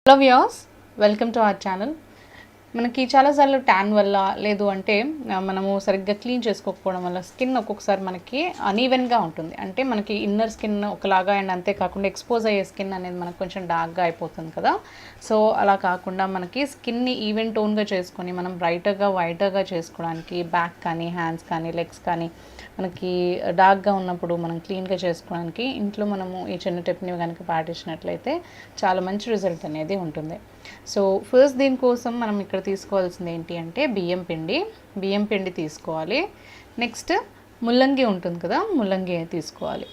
Hello viewers, welcome to our channel. మనకి చాలాసార్లు tan వల్ల లేదు అంటే మనము సరిగ్గా క్లీన్ చేసుకోకపోవడం వల్ల స్కిన్ ఒక్కొక్కసారి మనకి అనీవెన్గా ఉంటుంది. అంటే మనకి ఇన్నర్ స్కిన్ ఒకలాగా అండ్ అంతేకాకుండా ఎక్స్పోజ్ అయ్యే స్కిన్ అనేది మనకు కొంచెం డార్క్గా అయిపోతుంది కదా. సో అలా కాకుండా మనకి స్కిన్ని ఈవెన్ టోన్గా చేసుకొని మనం బ్రైటర్గా వైటర్గా చేసుకోవడానికి బ్యాక్ కానీ హ్యాండ్స్ కానీ లెగ్స్ కానీ మనకి డార్క్గా ఉన్నప్పుడు మనం క్లీన్గా చేసుకోవడానికి ఇంట్లో మనము ఈ చిన్న టిప్ని కనుక పాటించినట్లయితే చాలా మంచి రిజల్ట్ అనేది ఉంటుంది. సో ఫస్ట్ దీనికోసం మనం ఇక్కడ తీసుకోవాల్సింది ఏంటి అంటే బియ్యం పిండి తీసుకోవాలి. నెక్స్ట్ ముల్లంగి ఉంటుంది కదా, ముల్లంగి తీసుకోవాలి.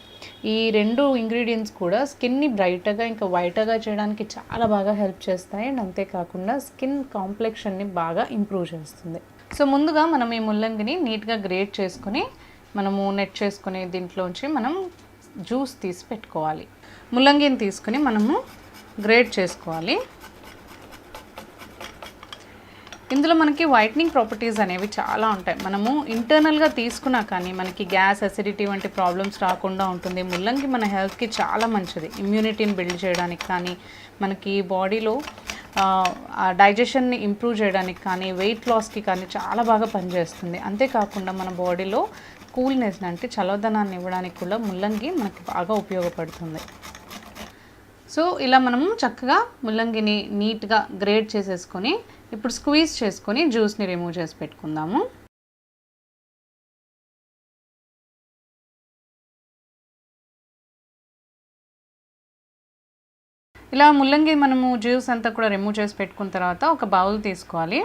ఈ రెండు ఇంగ్రీడియంట్స్ కూడా స్కిన్ని బ్రైట్గా ఇంకా వైట్గా చేయడానికి చాలా బాగా హెల్ప్ చేస్తాయి అండ్ అంతేకాకుండా స్కిన్ కాంప్లెక్షన్ని బాగా ఇంప్రూవ్ చేస్తుంది. సో ముందుగా మనం ఈ ముల్లంగిని నీట్గా గ్రేట్ చేసుకొని మనము నెట్ చేసుకుని దీంట్లోంచి మనం జ్యూస్ తీసి పెట్టుకోవాలి. ముల్లంగిని తీసుకుని మనము గ్రేట్ చేసుకోవాలి. ఇందులో మనకి వైట్నింగ్ ప్రాపర్టీస్ అనేవి చాలా ఉంటాయి. మనము ఇంటర్నల్గా తీసుకున్నా కానీ మనకి గ్యాస్, అసిడిటీ వంటి ప్రాబ్లమ్స్ రాకుండా ఉంటుంది. ముల్లంగి మన హెల్త్కి చాలా మంచిది. ఇమ్యూనిటీని బిల్డ్ చేయడానికి కానీ మనకి బాడీలో డైజెషన్ని ఇంప్రూవ్ చేయడానికి కానీ వెయిట్ లాస్కి కానీ చాలా బాగా పనిచేస్తుంది. అంతేకాకుండా మన బాడీలో కూల్నెస్ అంటే చల్లదనాన్ని ఇవ్వడానికి కూడా ముల్లంగి మనకి బాగా ఉపయోగపడుతుంది. సో ఇలా మనము చక్కగా ముల్లంగిని నీట్గా గ్రేట్ చేసేసుకొని ఇప్పుడు స్క్వీజ్ చేసుకొని జ్యూస్ని రిమూవ్ చేసి పెట్టుకుందాము. ఇలా ముల్లంగి మనము జ్యూస్ అంతా కూడా రిమూవ్ చేసి పెట్టుకున్న తర్వాత ఒక బౌల్ తీసుకోవాలి.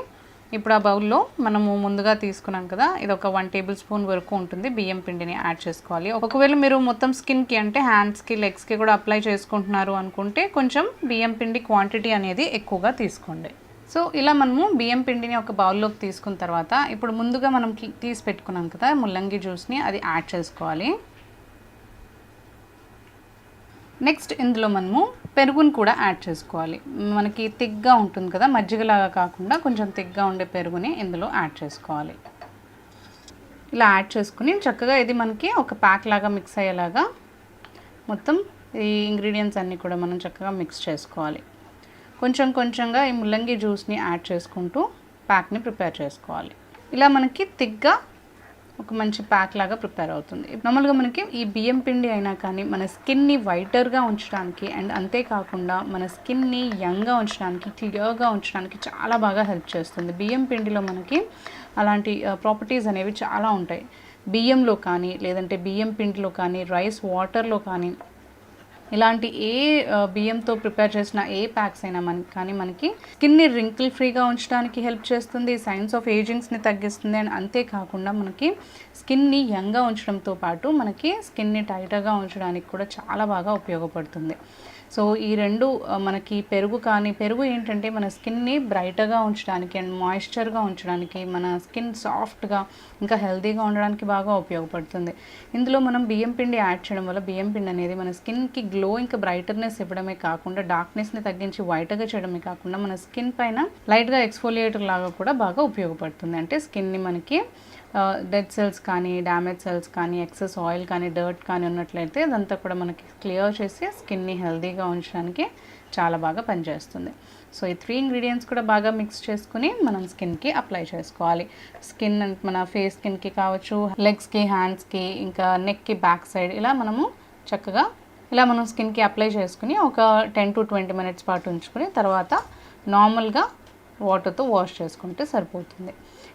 ఇప్పుడు ఆ బౌల్లో మనము ముందుగా తీసుకున్నాం కదా, ఇది ఒక 1 టేబుల్ స్పూన్ వరకు ఉంటుంది బియ్యం పిండిని యాడ్ చేసుకోవాలి. ఒకవేళ మీరు మొత్తం స్కిన్కి అంటే హ్యాండ్స్కి, లెగ్స్కి కూడా అప్లై చేసుకుంటున్నారు అనుకుంటే కొంచెం బియ్యం పిండి క్వాంటిటీ అనేది ఎక్కువగా తీసుకోండి. సో ఇలా మనము బియ్యం పిండిని ఒక బౌల్లోకి తీసుకున్న తర్వాత ఇప్పుడు ముందుగా మనం తీసి పెట్టుకున్నాం కదా ముల్లంగి జ్యూస్ని, అది యాడ్ చేసుకోవాలి. నెక్స్ట్ ఇందులో మనము పెరుగుని కూడా యాడ్ చేసుకోవాలి. మనకి థిక్గా ఉంటుంది కదా, మజ్జిగలాగా కాకుండా కొంచెం థిక్గా ఉండే పెరుగుని ఇందులో యాడ్ చేసుకోవాలి. ఇలా యాడ్ చేసుకుని చక్కగా ఇది మనకి ఒక ప్యాక్ లాగా మిక్స్ అయ్యేలాగా మొత్తం ఈ ఇంగ్రీడియంట్స్ అన్నీ కూడా మనం చక్కగా మిక్స్ చేసుకోవాలి. కొంచెం కొంచెంగా ఈ ముల్లంగి జ్యూస్ని యాడ్ చేసుకుంటూ ప్యాక్ని ప్రిపేర్ చేసుకోవాలి. ఇలా మనకి థిక్గా ఒక మంచి ప్యాక్ లాగా ప్రిపేర్ అవుతుంది. నార్మల్గా మనకి ఈ బియ్యం పిండి అయినా కానీ మన స్కిన్ని వైటర్గా ఉంచడానికి అండ్ అంతేకాకుండా మన స్కిన్ని యంగ్గా ఉంచడానికి, క్లియర్గా ఉంచడానికి చాలా బాగా హెల్ప్ చేస్తుంది. బియ్యం పిండిలో మనకి అలాంటి ప్రాపర్టీస్ అనేవి చాలా ఉంటాయి. బియ్యంలో కానీ లేదంటే బియ్యం పిండిలో కానీ రైస్ వాటర్లో కానీ ఇలాంటి ఏ బియ్యంతో ప్రిపేర్ చేసిన ఏ ప్యాక్స్ అయినా మనకి స్కిన్ని రింకిల్ ఫ్రీగా ఉంచడానికి హెల్ప్ చేస్తుంది, సైన్స్ ఆఫ్ ఏజింగ్స్ని తగ్గిస్తుంది అండ్ అంతేకాకుండా మనకి స్కిన్ని యంగ్గా ఉంచడంతో పాటు మనకి స్కిన్ని టైట్గా ఉంచడానికి కూడా చాలా బాగా ఉపయోగపడుతుంది. సో ఈ రెండు మనకి పెరుగు ఏంటంటే మన స్కిన్ని బ్రైట్గా ఉంచడానికి అండ్ మాయిశ్చర్గా ఉంచడానికి, మన స్కిన్ సాఫ్ట్గా ఇంకా హెల్తీగా ఉండడానికి బాగా ఉపయోగపడుతుంది. ఇందులో మనం బియ్యం పిండి యాడ్ చేయడం వల్ల బియ్యం పిండి అనేది మన స్కిన్కి గ్లో ఇంకా బ్రైటర్నెస్ ఇవ్వడమే కాకుండా డార్క్నెస్ని తగ్గించి వైట్గా చేయడమే కాకుండా మన స్కిన్ పైన లైట్గా ఎక్స్ఫోలియేటర్ లాగా కూడా బాగా ఉపయోగపడుతుంది. అంటే స్కిన్ని మనకి డెడ్ సెల్స్ కానీ, డ్యామేజ్ సెల్స్ కానీ, ఎక్సెస్ ఆయిల్ కానీ, డర్ట్ కానీ ఉన్నట్లయితే అదంతా కూడా మనకి క్లియర్ చేసి స్కిన్ని హెల్తీగా ఉంచడానికి చాలా బాగా పనిచేస్తుంది. సో ఈ 3 ఇంగ్రీడియంట్స్ కూడా బాగా మిక్స్ చేసుకుని మనం స్కిన్కి అప్లై చేసుకోవాలి. స్కిన్ మన ఫేస్ స్కిన్కి కావచ్చు, లెగ్స్కి, హ్యాండ్స్కి, ఇంకా నెక్కి బ్యాక్ సైడ్ ఇలా మనము చక్కగా ఇలా మనం స్కిన్కి అప్లై చేసుకుని ఒక 10 to 20 minutes పాటు ఉంచుకుని తర్వాత నార్మల్గా వాటర్తో వాష్ చేసుకుంటే సరిపోతుంది.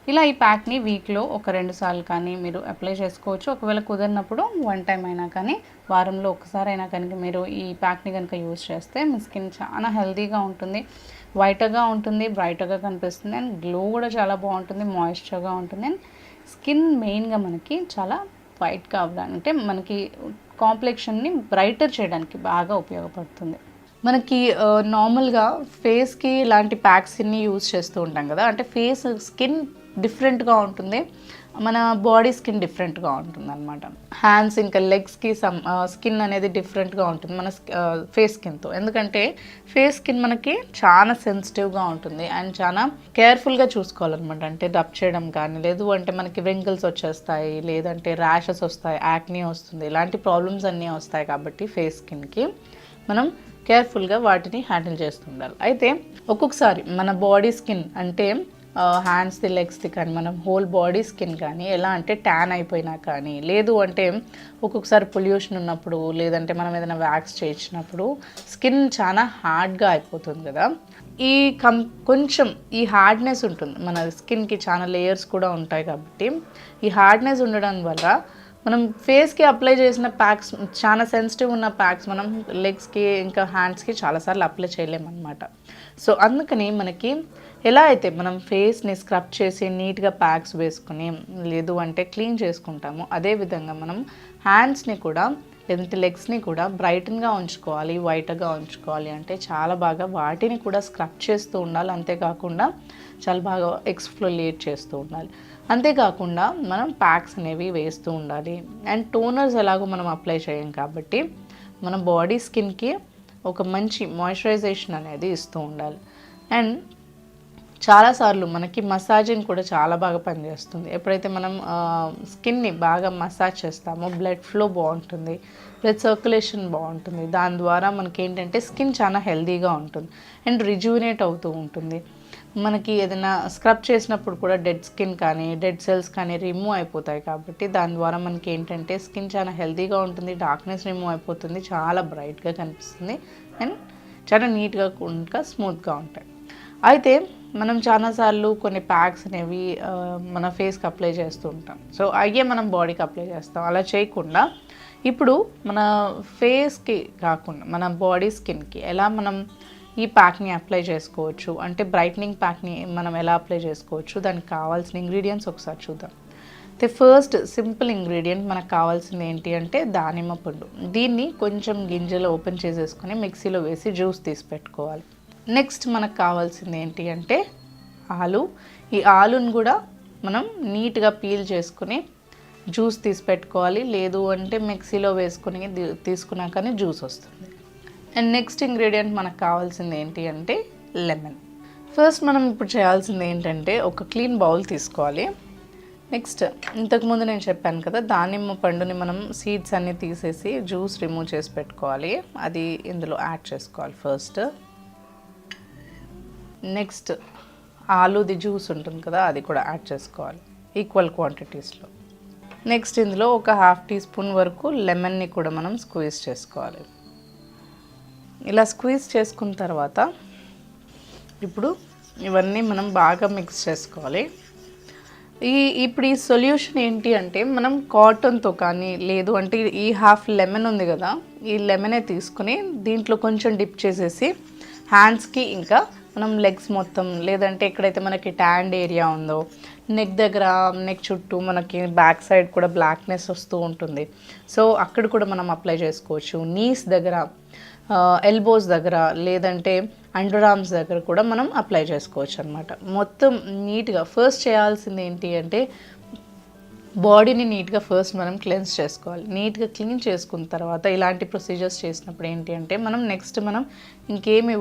ఇలా ఈ ప్యాక్ని వీక్లో ఒక 2 సార్లు కానీ మీరు అప్లై చేసుకోవచ్చు. ఒకవేళ కుదిరినప్పుడు 1 టైం అయినా కానీ వారంలో ఒకసారి అయినా కనుక మీరు ఈ ప్యాక్ని కనుక యూజ్ చేస్తే మీ స్కిన్ చాలా హెల్తీగా ఉంటుంది, వైట్గా ఉంటుంది, బ్రైట్గా కనిపిస్తుంది అండ్ గ్లో కూడా చాలా బాగుంటుంది, మాయిశ్చర్గా ఉంటుంది అండ్ స్కిన్ మెయిన్గా మనకి చాలా వైట్గా అవ్వడానికి అంటే మనకి కాంప్లెక్షన్ని బ్రైటర్ చేయడానికి బాగా ఉపయోగపడుతుంది. మనకి నార్మల్గా ఫేస్కి ఇలాంటి ప్యాక్స్ని యూజ్ చేస్తూ ఉంటాం కదా, అంటే ఫేస్ స్కిన్ డిఫరెంట్గా ఉంటుంది, మన బాడీ స్కిన్ డిఫరెంట్గా ఉంటుంది అనమాట. హ్యాండ్స్ ఇంకా లెగ్స్కి స్కిన్ అనేది డిఫరెంట్గా ఉంటుంది మన ఫేస్ స్కిన్తో. ఎందుకంటే ఫేస్ స్కిన్ మనకి చాలా సెన్సిటివ్గా ఉంటుంది అండ్ చాలా కేర్ఫుల్గా చూసుకోవాలన్నమాట. అంటే రబ్ చేయడం కానీ, లేదు అంటే మనకి రింకిల్స్ వచ్చేస్తాయి, లేదంటే ర్యాషెస్ వస్తాయి, యాక్నీ వస్తుంది, ఇలాంటి ప్రాబ్లమ్స్ అన్నీ వస్తాయి. కాబట్టి ఫేస్ స్కిన్కి మనం కేర్ఫుల్గా వాటిని హ్యాండిల్ చేస్తూ ఉండాలి. అయితే ఒక్కొక్కసారి మన బాడీ స్కిన్ అంటే హ్యాండ్స్ది లెగ్స్ది కానీ మనం హోల్ బాడీ స్కిన్ కానీ ఎలా అంటే ట్యాన్ అయిపోయినా కానీ లేదు అంటే ఒక్కొక్కసారి పొల్యూషన్ ఉన్నప్పుడు లేదంటే మనం ఏదైనా వ్యాక్స్ చేయించినప్పుడు స్కిన్ చాలా హార్డ్గా అయిపోతుంది కదా. ఈ కొంచెం ఈ హార్డ్నెస్ ఉంటుంది మన స్కిన్కి, చాలా లేయర్స్ కూడా ఉంటాయి కాబట్టి ఈ హార్డ్నెస్ ఉండడం వల్ల మనం ఫేస్కి అప్లై చేసిన ప్యాక్స్, చాలా సెన్సిటివ్ ఉన్న ప్యాక్స్ మనం లెగ్స్కి ఇంకా హ్యాండ్స్కి చాలాసార్లు అప్లై చేయలేమన్నమాట. సో అందుకని మనకి ఎలా అయితే మనం ఫేస్ని స్క్రబ్ చేసి నీట్గా ప్యాక్స్ వేసుకుని లేదు అంటే క్లీన్ చేసుకుంటామో అదేవిధంగా మనం హ్యాండ్స్ని కూడా లేదంటే లెగ్స్ని కూడా బ్రైటన్గా ఉంచుకోవాలి, వైట్గా ఉంచుకోవాలి అంటే చాలా బాగా వాటిని కూడా స్క్రబ్ చేస్తూ ఉండాలి. అంతేకాకుండా చాలా బాగా ఎక్స్ఫోలియేట్ చేస్తూ ఉండాలి. అంతేకాకుండా మనం ప్యాక్స్ అనేవి వేస్తూ ఉండాలి. అండ్ టోనర్స్ ఎలాగో మనం అప్లై చేయం కాబట్టి మన బాడీ స్కిన్కి ఒక మంచి మాయిశ్చరైజేషన్ అనేది ఇస్తూ ఉండాలి. అండ్ చాలాసార్లు మనకి మసాజింగ్ కూడా చాలా బాగా పనిచేస్తుంది. ఎప్పుడైతే మనం స్కిన్ని బాగా మసాజ్ చేస్తామో బ్లడ్ ఫ్లో బాగుంటుంది, బ్లడ్ సర్క్యులేషన్ బాగుంటుంది. దాని ద్వారా మనకి ఏంటంటే స్కిన్ చాలా హెల్తీగా ఉంటుంది అండ్ రిజ్యూనేట్ అవుతూ ఉంటుంది. మనకి ఏదైనా స్క్రబ్ చేసినప్పుడు కూడా డెడ్ స్కిన్ కానీ డెడ్ సెల్స్ కానీ రిమూవ్ అయిపోతాయి కాబట్టి దాని ద్వారా మనకి ఏంటంటే స్కిన్ చాలా హెల్తీగా ఉంటుంది, డార్క్నెస్ రిమూవ్ అయిపోతుంది, చాలా బ్రైట్గా కనిపిస్తుంది అండ్ చాలా నీట్గా ఇంకా స్మూత్గా ఉంటాయి. అయితే మనం చాలాసార్లు కొన్ని ప్యాక్స్ అనేవి మన ఫేస్కి అప్లై చేస్తూ ఉంటాం. సో అయ్యే మనం బాడీకి అప్లై చేస్తాం. అలా చేయకుండా ఇప్పుడు మన ఫేస్కి కాకుండా మన బాడీ స్కిన్కి ఎలా మనం ఈ ప్యాక్ని అప్లై చేసుకోవచ్చు అంటే బ్రైట్నింగ్ ప్యాక్ని మనం ఎలా అప్లై చేసుకోవచ్చు, దానికి కావాల్సిన ఇంగ్రీడియంట్స్ ఒకసారి చూద్దాం. అయితే ఫస్ట్ సింపుల్ ఇంగ్రీడియంట్ మనకు కావాల్సింది ఏంటి అంటే దానిమ్మ పండు. దీన్ని కొంచెం గింజలు ఓపెన్ చేసేసుకొని మిక్సీలో వేసి జ్యూస్ తీసి పెట్టుకోవాలి. నెక్స్ట్ మనకు కావాల్సింది ఏంటి అంటే ఆలు. ఈ ఆలుని కూడా మనం నీట్గా పీల్ చేసుకుని జ్యూస్ తీసి పెట్టుకోవాలి. లేదు అంటే మిక్సీలో వేసుకుని తీసుకున్నాకనే జ్యూస్ వస్తుంది. అండ్ నెక్స్ట్ ఇంగ్రీడియంట్ మనకు కావాల్సింది ఏంటి అంటే లెమన్. ఫస్ట్ మనం ఇప్పుడు చేయాల్సింది ఏంటంటే ఒక క్లీన్ బౌల్ తీసుకోవాలి. నెక్స్ట్ ఇంతకుముందు నేను చెప్పాను కదా దానిమ్మ పండుని మనం సీడ్స్ అన్నీ తీసేసి జ్యూస్ రిమూవ్ చేసి పెట్టుకోవాలి. అది ఇందులో యాడ్ చేసుకోవాలి ఫస్ట్. నెక్స్ట్ ఆలూది జ్యూస్ ఉంటుంది కదా అది కూడా యాడ్ చేసుకోవాలి ఈక్వల్ క్వాంటిటీస్లో. నెక్స్ట్ ఇందులో ఒక 1/2 టీ స్పూన్ వరకు లెమన్ని కూడా మనం స్క్వీజ్ చేసుకోవాలి. ఇలా స్క్వీజ్ చేసుకున్న తర్వాత ఇప్పుడు ఇవన్నీ మనం బాగా మిక్స్ చేసుకోవాలి. ఇప్పుడు ఈ సొల్యూషన్ ఏంటి అంటే మనం కాటన్తో కానీ లేదు అంటే ఈ 1/2 లెమన్ ఉంది కదా ఈ లెమనే తీసుకుని దీంట్లో కొంచెం డిప్ చేసేసి హ్యాండ్స్కి ఇంకా మనం లెగ్స్ మొత్తం లేదంటే ఎక్కడైతే మనకి ట్యాండ్ ఏరియా ఉందో నెక్ దగ్గర నెక్ చుట్టూ మనకి బ్యాక్ సైడ్ కూడా బ్లాక్నెస్ వస్తూ ఉంటుంది. సో అక్కడ కూడా మనం అప్లై చేసుకోవచ్చు. నీస్ దగ్గర, ఎల్బోస్ దగ్గర లేదంటే అండర్ ఆర్మ్స్ దగ్గర కూడా మనం అప్లై చేసుకోవచ్చు అనమాట. మొత్తం నీట్గా ఫస్ట్ చేయాల్సింది ఏంటి అంటే బాడీని నీట్గా ఫస్ట్ మనం క్లెన్స్ చేసుకోవాలి. నీట్గా క్లీన్ చేసుకున్న తర్వాత ఇలాంటి ప్రొసీజర్స్ చేసినప్పుడు ఏంటి అంటే మనం నెక్స్ట్ మనం ఇంకేమి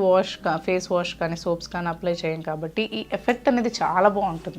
ఫేస్ వాష్ కానీ సోప్స్ కానీ అప్లై చేయం కాబట్టి ఈ ఎఫెక్ట్ అనేది చాలా బాగుంటుంది.